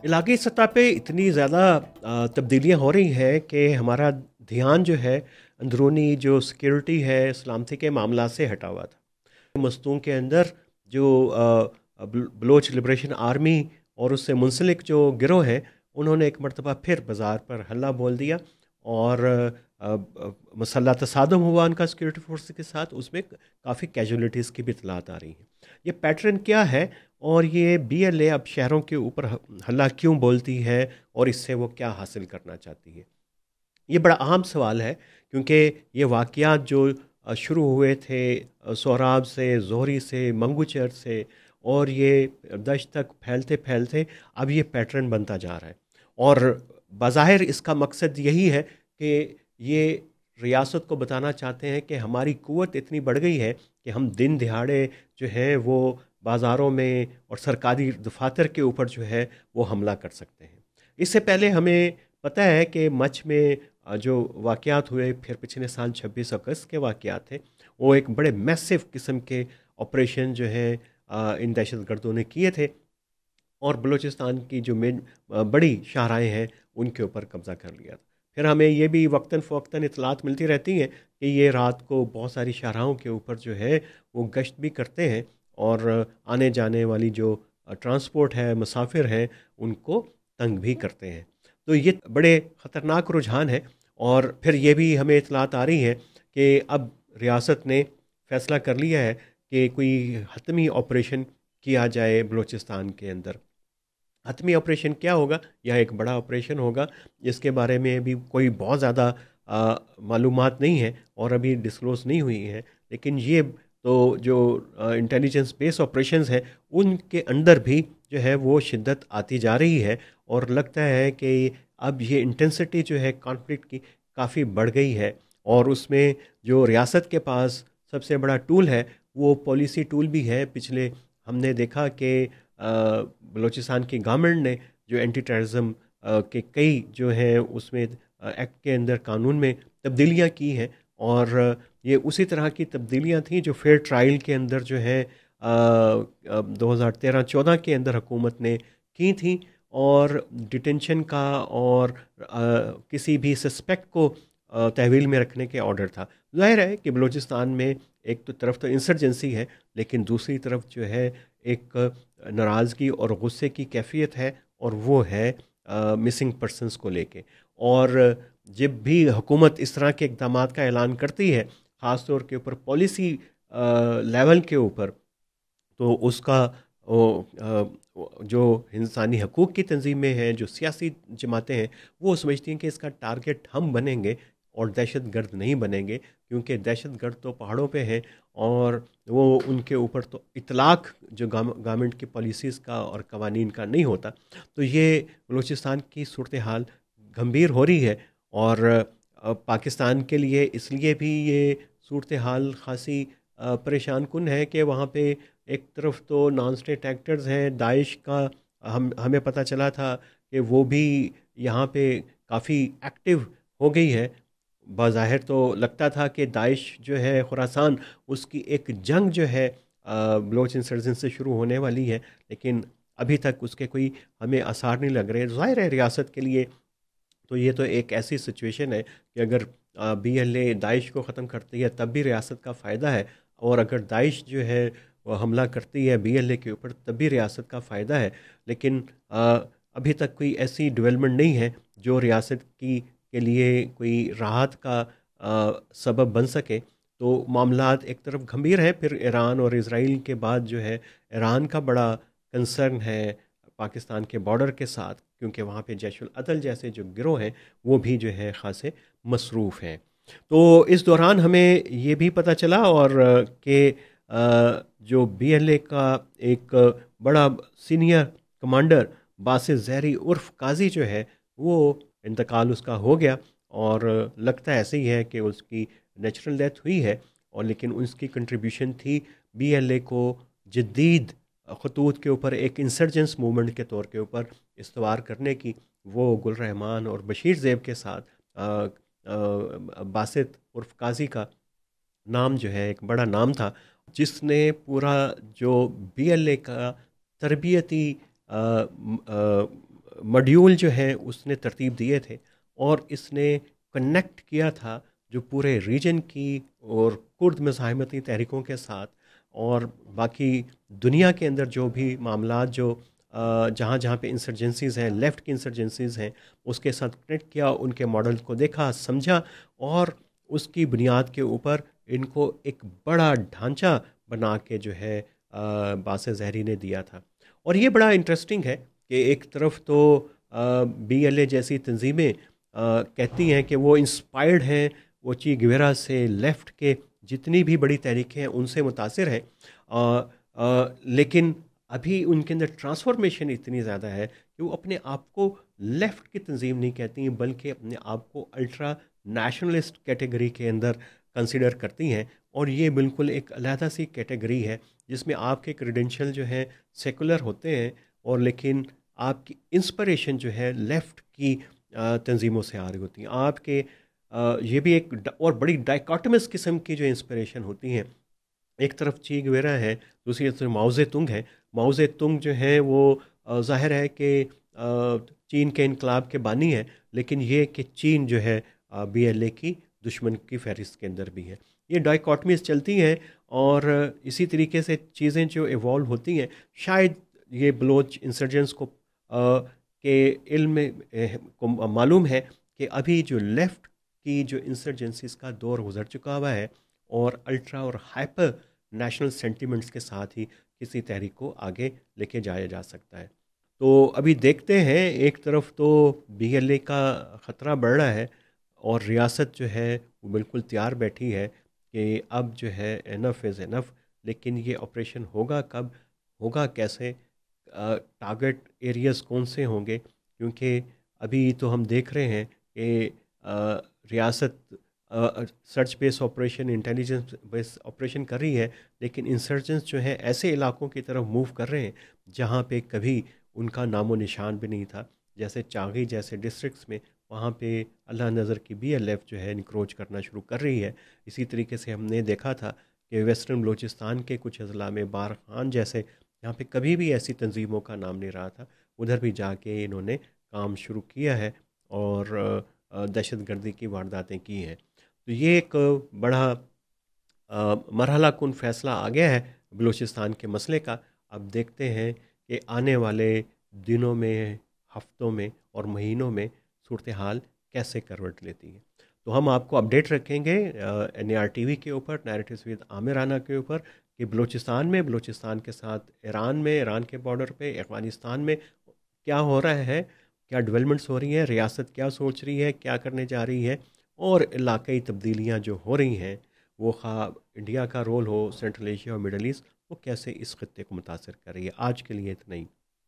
इलाक़ाई सतह पे इतनी ज़्यादा तब्दीलियाँ हो रही हैं कि हमारा ध्यान जो है अंदरूनी जो सिक्योरिटी है, सलामती के मामला से हटा हुआ था। मस्तूं के अंदर जो बलोच लिबरेशन आर्मी और उससे मुंसलिक जो गिरोह है, उन्होंने एक मरतबा फिर बाज़ार पर हल्ला बोल दिया और मसल्ला तसादम हुआ उनका सिक्योरिटी फोर्स के साथ। उसमें काफ़ी कैजुअलिटीज़ की भी इतलात आ रही हैं। ये पैटर्न क्या है और ये बीएलए अब शहरों के ऊपर हल्ला क्यों बोलती है और इससे वो क्या हासिल करना चाहती है? ये बड़ा अहम सवाल है, क्योंकि ये वाक़यात जो शुरू हुए थे सोहराब से, जोहरी से, मंगूचर से, और ये दश तक फैलते फैलते अब ये पैटर्न बनता जा रहा है। और बज़ाहिर इसका मकसद यही है कि ये रियासत को बताना चाहते हैं कि हमारी क़ुव्वत इतनी बढ़ गई है कि हम दिन दिहाड़े जो है वो बाज़ारों में और सरकारी दफातर के ऊपर जो है वो हमला कर सकते हैं। इससे पहले हमें पता है कि मच में जो वाक़यात हुए, फिर पिछले साल 26 अगस्त के वाक़यात थे, वो एक बड़े मैसिव किस्म के ऑपरेशन जो है इन दहशतगर्दों ने किए थे और बलूचिस्तान की जो मेन बड़ी शाहराएँ हैं उनके ऊपर कब्ज़ा कर लिया था। फिर हमें ये भी वक्तन फ़वक्तन इतलात मिलती रहती हैं कि ये रात को बहुत सारी शाहराहों के ऊपर जो है वो गश्त भी करते हैं और आने जाने वाली जो ट्रांसपोर्ट है, मुसाफिर हैं, उनको तंग भी करते हैं। तो ये बड़े ख़तरनाक रुझान है। और फिर ये भी हमें इतलात आ रही है कि अब रियासत ने फ़ैसला कर लिया है कि कोई हतमी ऑपरेशन किया जाए बलूचिस्तान के अंदर। हतमी ऑपरेशन क्या होगा? यह एक बड़ा ऑपरेशन होगा, जिसके बारे में भी कोई बहुत ज़्यादा मालूमात नहीं है और अभी डिस्क्लोज़ नहीं हुई है। लेकिन ये तो जो इंटेलिजेंस बेस ऑपरेशंस हैं, उनके अंदर भी जो है वो शिद्दत आती जा रही है और लगता है कि अब ये इंटेंसिटी जो है कॉन्फ्लिक्ट की काफ़ी बढ़ गई है। और उसमें जो रियासत के पास सबसे बड़ा टूल है, वो पॉलिसी टूल भी है। पिछले हमने देखा कि बलूचिस्तान की गवर्नमेंट ने जो एंटी टेररिज्म के कई जो हैं उसमें एक्ट के अंदर कानून में तब्दीलियाँ की हैं, और ये उसी तरह की तब्दीलियाँ थी जो फेयर ट्रायल के अंदर जो है 2013-14 के अंदर हुकूमत ने की थी। और डिटेंशन का और किसी भी सस्पेक्ट को तहवील में रखने के ऑर्डर था। ज़ाहिर है कि बलूचिस्तान में एक तो तरफ तो इंसर्जेंसी है, लेकिन दूसरी तरफ जो है एक नाराज़गी और गुस्से की कैफियत है, और वो है मिसिंग पर्सनस को लेके। और जब भी हुकूमत इस तरह के इक़दामात का ऐलान करती है, ख़ास तौर के ऊपर पॉलिसी लेवल के ऊपर, तो उसका जो इंसानी हकूक़ की तंजीमें हैं, जो सियासी जमातें हैं, वो समझती हैं कि इसका टारगेट हम बनेंगे और दहशतगर्द नहीं बनेंगे, क्योंकि दहशतगर्द तो पहाड़ों पे हैं और वो उनके ऊपर तो इतलाक़ जो गवर्नमेंट की पॉलिसीज़ का और कवानीन का नहीं होता। तो ये बलूचिस्तान की सूरत हाल गंभीर हो रही है। और पाकिस्तान के लिए इसलिए भी ये सूरत हाल ख़ासी परेशान कुन है कि वहाँ पे एक तरफ तो नॉन स्टेट एक्टर्स हैं, दाइश का हमें पता चला था कि वो भी यहाँ पे काफ़ी एक्टिव हो गई है। बज़ाहिर तो लगता था कि दाइश जो है खुरासान, उसकी एक जंग जो है बलोच इंसर्जेंसी से शुरू होने वाली है, लेकिन अभी तक उसके कोई हमें आसार नहीं लग रहे। ज़ाहिर है रियासत के लिए तो ये तो एक ऐसी सिचुएशन है कि अगर बीएलए दाइश को ख़त्म करती है तब भी रियासत का फ़ायदा है, और अगर दाइश जो है वो हमला करती है बीएलए के ऊपर तब भी रियासत का फ़ायदा है। लेकिन अभी तक कोई ऐसी डेवलपमेंट नहीं है जो रियासत की के लिए कोई राहत का सबब बन सके। तो मामलात एक तरफ गंभीर है, फिर ईरान और इज़राइल के बाद जो है ईरान का बड़ा कंसर्न है पाकिस्तान के बॉर्डर के साथ, क्योंकि वहाँ पे जैशुल अदल जैसे जो गिरोह हैं वो भी जो है ख़ासे मसरूफ़ हैं। तो इस दौरान हमें ये भी पता चला और कि जो बीएलए का एक बड़ा सीनियर कमांडर बासित ज़हरी उर्फ काजी जो है, वो इंतकाल उसका हो गया, और लगता ऐसे ही है कि उसकी नेचुरल डेथ हुई है। और लेकिन उसकी कंट्रीब्यूशन थी बीएलए को जदीद खतूत के ऊपर एक इंसर्जेंस मूवमेंट के तौर के ऊपर इस्तवार करने की। वो गुल रहमान और बशीर ज़ेब के साथ बासित उर्फ काजी का नाम जो है एक बड़ा नाम था, जिसने पूरा जो बीएलए का तरबियती ماڈیول جو ہے اس نے ترتیب دیے تھے اور اس نے کنیکٹ کیا تھا جو پورے ریجن کی اور کرد مزاحمتی تحریکوں کے ساتھ اور باقی دنیا کے اندر جو بھی معاملات جو جہاں جہاں پہ انسرجنسیز ہیں، لیفٹ کی انسرجنسیز ہیں، اس کے ساتھ کنیکٹ کیا، ان کے ماڈل کو دیکھا، سمجھا اور اس کی بنیاد کے اوپر ان کو ایک بڑا ڈھانچہ بنا کے جو ہے باس زہری نے دیا تھا۔ اور یہ بڑا انٹرسٹنگ ہے کہ ایک طرف تو بی ایل اے جیسی تنظیمیں کہتی ہیں کہ وہ انسپائرڈ ہیں، وہ چی گویرا سے، لیفٹ کے جتنی بھی بڑی تحریکیں ہیں ان سے متاثر ہیں، لیکن ابھی ان کے اندر ٹرانسفارمیشن اتنی زیادہ ہے کہ وہ اپنے آپ کو لیفٹ کی تنظیم نہیں کہتی ہیں بلکہ اپنے آپ کو الٹرا نیشنلسٹ کیٹیگری کے اندر کنسیڈر کرتی ہیں، اور یہ بالکل ایک علیحدہ سی کیٹیگری ہے جس میں آپ کے کریڈینشیل جو ہیں سیکولر ہوتے ہیں اور لیکن آپ کی انسپریشن جو ہے لیفٹ کی تنظیموں سے آ رہی ہوتی ہیں۔ آپ کے یہ بھی ایک اور بڑی ڈائیکاٹمس قسم کی جو انسپریشن ہوتی ہیں، ایک طرف چی گویرا ہے، دوسری طرف ماؤ زے تونگ ہے۔ ماؤ زے تونگ جو ہے وہ ظاہر ہے کہ چین کے انقلاب کے بانی ہے، لیکن یہ کہ چین جو ہے بی ایل اے کی دشمن کی فہرست کے اندر بھی ہے۔ یہ ڈائیکاٹمیز چلتی ہیں اور اسی طریقے سے چیزیں جو ایوالو ہوتی ہیں، شاید یہ بلوچ انسرجنس کو کے علم کو معلوم ہے کہ ابھی جو لیفٹ کی جو انسرجنسیز کا دور گزر چکا ہوا ہے اور الٹرا اور ہائپر نیشنل سینٹیمنٹس کے ساتھ ہی کسی تحریک کو آگے لے کے جایا جا سکتا ہے۔ تو ابھی دیکھتے ہیں، ایک طرف تو بی ایل اے کا خطرہ بڑھ رہا ہے اور ریاست جو ہے وہ بالکل تیار بیٹھی ہے کہ اب جو ہے انف از انف، لیکن یہ آپریشن ہوگا کب، ہوگا کیسے، ٹارگٹ ایریاز کون سے ہوں گے، کیونکہ ابھی تو ہم دیکھ رہے ہیں کہ ریاست سرچ بیس آپریشن، انٹیلیجنس بیس آپریشن کر رہی ہے، لیکن انسرجنس جو ہیں ایسے علاقوں کی طرف موو کر رہے ہیں جہاں پہ کبھی ان کا نام و نشان بھی نہیں تھا، جیسے چاغی جیسے ڈسٹرکٹس میں، وہاں پہ اللہ نظر کی بی ایل ایف جو ہے انکروچ کرنا شروع کر رہی ہے۔ اسی طریقے سے ہم نے دیکھا تھا کہ ویسٹرن بلوچستان کے کچھ اضلاع میں بارخان جیسے، جہاں پہ کبھی بھی ایسی تنظیموں کا نام نہیں رہا تھا، ادھر بھی جا کے انہوں نے کام شروع کیا ہے اور دہشت گردی کی وارداتیں کی ہیں۔ تو یہ ایک بڑا مرحلہ کن فیصلہ آ گیا ہے بلوچستان کے مسئلے کا۔ اب دیکھتے ہیں کہ آنے والے دنوں میں، ہفتوں میں اور مہینوں میں صورتحال کیسے کروٹ لیتی ہے۔ تو ہم آپ کو اپڈیٹ رکھیں گے NAR TV کے اوپر، نیریٹیوز ود عامر رانا کے اوپر، کہ بلوچستان کے ساتھ ایران میں، ایران کے بارڈر پہ، افغانستان میں کیا ہو رہا ہے، کیا ڈیولپمنٹس ہو رہی ہیں، ریاست کیا سوچ رہی ہے، کیا کرنے جا رہی ہے، اور علاقائی تبدیلیاں جو ہو رہی ہیں، وہ خواہ انڈیا کا رول ہو، سینٹرل ایشیا اور مڈل ایسٹ، وہ کیسے اس خطے کو متاثر کر رہی ہے۔ آج کے لیے اتنا ہی۔